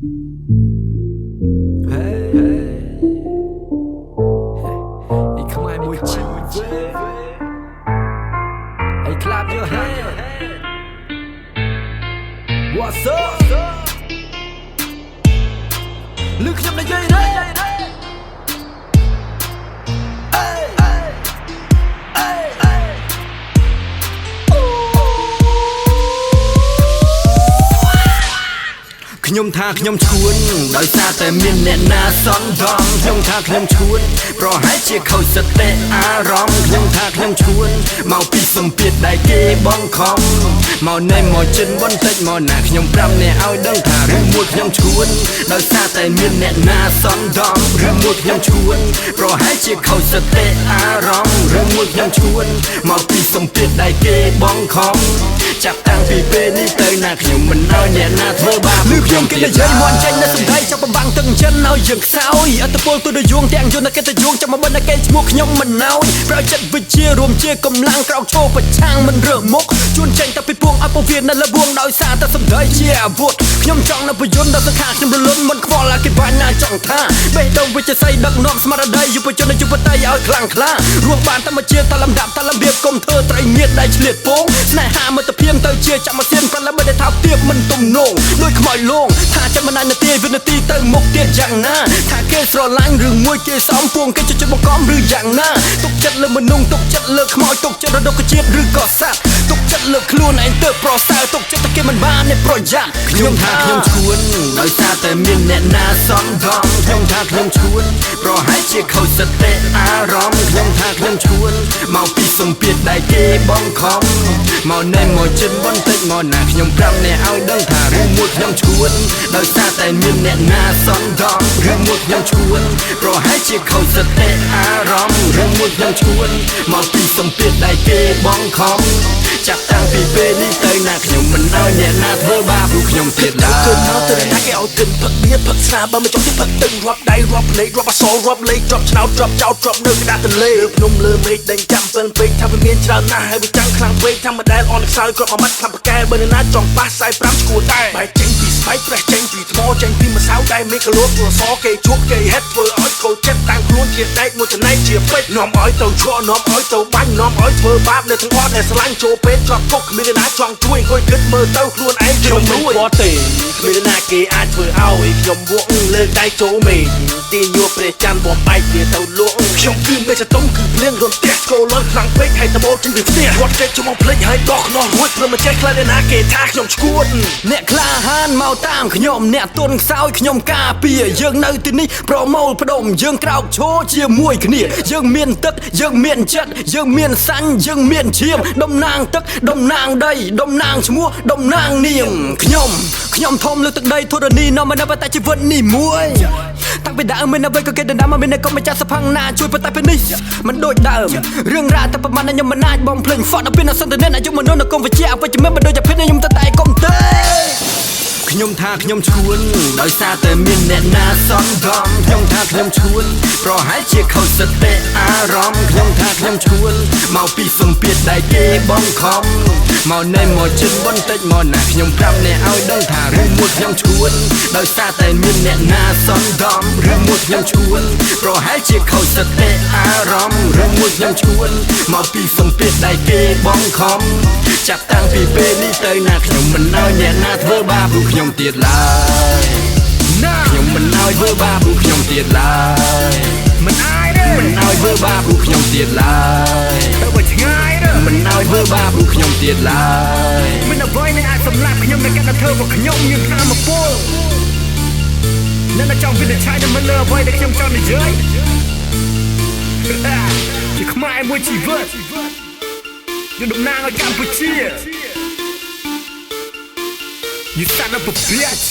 Hey, hey, come on, muy chévere. Hey, clap your hands. What's up? Look at me, hey, hey, hey. ខ្ញុំថាខ្ញុំឈួនដោយសារតែមានអ្នកណាសន្សំខ្ញុំថាខ្ញុំឈួនប្រហែលជាខូចសតិអារម្មណ៍ខ្ញុំថាខ្ញុំឈួនមកពីសម្ពាធដែលគេបង្ខំមកណែមកចិនបន្តិចមកណាខ្ញុំប្រាប់អ្នកឲ្យដឹងថារឿងមួយខ្ញុំឈួនដោយសារតែមានអ្នកណាសន្សំរឿងមួយខ្ញុំឈួនប្រហែលជាខូចសតិអារម្មណ៍រឿងមួយខ្ញុំឈួនមកពីសម្ពាធដែលគេបង្ខំចាប់តាំងពីពេលនេះទៅណាខ្ញុំមិនឲ្យអ្នកណាធ្វើបាបខ្ញុំគេនិយាយមកចេញនៅសម្ដីចាប់បំបាំងទឹកចិនឲ្យយើងខ្សោយអត្តពលទូរយងទាំងយន្តកិត្តិយងចាំមកបណ្ឌគេឈ្មោះខ្ញុំមិនណោយប្រចិត្តវិជារួមជាកម្លាំងក្រោកឈរប្រឆាំងមិនរើសមុខជួនចេញតែពីពួងអពវិនៅលើវងដោយសារតែសម្ដីជាអាវុធខ្ញុំចង់នៅប្រយន្តដល់សង្ខារខ្ញុំរលន់មិនខ្វល់អាគេបាញ់ណាចង់ថាបេះដូងវិជ្ជស័យដឹកនាំស្មារតីយុវជនយុវតីឲ្យខ្លាំងក្លារស់បានតែមកជាតលំដាប់តលំរៀបគុំធ្វើត្រីងៀតដែលឆ្លៀតពងស្នេហាមិត្តភាពទៅជាចាំមកសៀនប្រឡំមិនថាទៀបមិនទំនងដូចខ្មោចលងថាចាំមិននាទីវិនាទីទៅមុខទៀតយ៉ាងណាថាគេស្រឡាញ់រឿងមួយគេស្អំពួងគេជិះបង្កំឬយ៉ាងណាទុកចិត្តលើមនុស្សទុកចិត្តលើខ្មោចទុកចិត្តរដុកជាតិឬក៏សត្វទុកចិត្តលើខ្លួនឯងទៅប្រសើរទុកចិត្តតែគេមិនបាននៃប្រយ័ត្នខ្ញុំថាខ្ញុំឈួនដោយសារតែមានអ្នកណាសំដងខ្ញុំថាខ្ញុំឈួនប្រហែលជាខូចសតិអារម្មណ៍ខ្ញុំថាខ្ញុំឈួនមកពីសម្ពាធដែលគេបង្ខំមកណែមកចិនបន្តិចមកណាខ្ញុំប្រាប់អ្នកឲ្យដឹងថារឿងមួយខ្ញុំឈួនដោយសារតែមានអ្នកណាសន្សំរឿងមួយខ្ញុំឈួនប្រហែលជាខូចសតិអារម្មណ៍រឿងមួយខ្ញុំឈួនមកពីសម្ពាធដែលគេបង្ខំចាប់តាំងពីពេលនេះទៅណាខ្ញុំមិនឲ្យអ្នកណាធ្វើបាបព្រោះខ្ញុំទៀតឡើយគឺមកទៅណាគេឲ្យគិនផឹកបៀផឹកស្រាបើមិនចង់ទីផឹកទឹករាប់ដៃរាប់ភ្នែករាប់អសររាប់លេខជាប់ឆ្នោតជាប់ចោតជាប់នៅកណ្ដាលទន្លេភ្នំលើមេឃដេញចាំពិលពេកថាវាមានច្រើនណាស់ហើយវាចាំងខ្លាំងពេកថាមិនដែលអនខ្សោយគ្រប់មួយម៉ាត់ខ្លាំងប្រកែបើណាចង់ប៉ះ45ឈួរតែបែកចេញពីស្បែកប្រេះចេញពីថ្មចេញពីម្សៅដែលមេឃលួតព្រោះសគេជួបគេហេតុធ្វើឲ្យកោចិត្តតាំងខ្លួនជាដែកមួយចំណែកជាពេជ្រនាំឲ្យទៅឈក់នាំឲ្យទៅបាញ់នាំឲ្យធ្វើបាបនៅទាំងអស់ដែលស្រឡាញ់ចូលពេទ្យជាប់គុកគ្មានណាចង់ជួយអង្គុយគិតមើលទៅខ្លួនឯងខ្ញុំមិនខ្វល់ទេគ្មានណាគេអាចធ្វើឲ្យខ្ញុំវក់លើដៃចូលមេទាញយកព្រះច័ន្ទបំបែកវាទៅលក់ខ្ញុំគឺមេចតុងគឺភ្លៀងរំទះស្គរលន់ខ្លាំងពេកហើយតបោចេញពីផ្ទះគាត់ចេះជុំមកភ្លេចហើយដោះខ្នោះរួចព្រមមិនចេះខ្លាចណាគេថាខ្ញុំឈួតអ្នកក្លាហានមកតាមខ្ញុំអ្នកទុនខ្សោយខ្ញុំការពារយើងនៅទីនេះប្រមូលផ្ដុំយើងក្រោកឈរជាមួយគ្នាយើងមានទឹកយើងមានចិត្តយើងមានសាញ់យើងមានឈាមតំណាងទឹកតំណាងដីតំណាងឈ្មោះតំណាងនាមខ្ញុំធំលើទឹកដីធរណីនាំមកនៅតែជីវិតនេះមួយតាំងពីដើមមានអ្វីក៏គេដណ្ដើមមកមានក៏មិនចាស់សផាំងណាជួយប៉ុន្តែពេលនេះមិនដូចដើមរឿងរ៉ាវតែប្រហែលខ្ញុំមិនអាចបំភ្លេចហ្វត់ដល់ពេលនៅសន្តានអាយុមនុស្សនៅកុំវិជាអវិជ្ជមានមិនដូចតែពេលខ្ញុំតែកុំទេខ្ញុំថាខ្ញុំឈួនដោយសារតែមានអ្នកណាសន្សំខ្ញុំថាខ្ញុំឈួនប្រហែលជាខូចសតិអារម្មណ៍ខ្ញុំថាខ្ញុំឈួនមកពីសម្ពាធដែលគេបង្ខំមកណែមកចិនបន្តិចមកណាខ្ញុំប្រាប់អ្នកឲ្យដឹងថារឿងមួយខ្ញុំឈួនដោយសារតែមានអ្នកណាសន្សំរឿងមួយខ្ញុំឈួនប្រហែលជាខូចសតិអារម្មណ៍រឿងមួយខ្ញុំឈួនមកពីសម្ពាធដែលគេបង្ខំចាប់តាំងពីពេលនេះទៅណាខ្ញុំមិនឲ្យអ្នកណាធ្វើបាបព្រោះខ្ញុំទៀតឡើយខ្ញុំមិនឲ្យធ្វើបាបព្រោះខ្ញុំទៀតឡើយមិនឲ្យធ្វើបាបព្រោះខ្ញុំទៀតឡើយទៅបើឆ្ងាយមិនឲ្យធ្វើបាបព្រោះខ្ញុំទៀតឡើយមិនអ្វីនឹងអាចសម្លាប់ខ្ញុំនៅកាន់តែធ្វើរបស់ខ្ញុំមានថាមពលនៅតែចង់វិនិច្ឆ័យនឹងមិនលើអ្វីដែលខ្ញុំចង់និយាយជាខ្មែរមួយជីវិតយកតំណាងឲ្យកម្ពុជាYou son of a bitch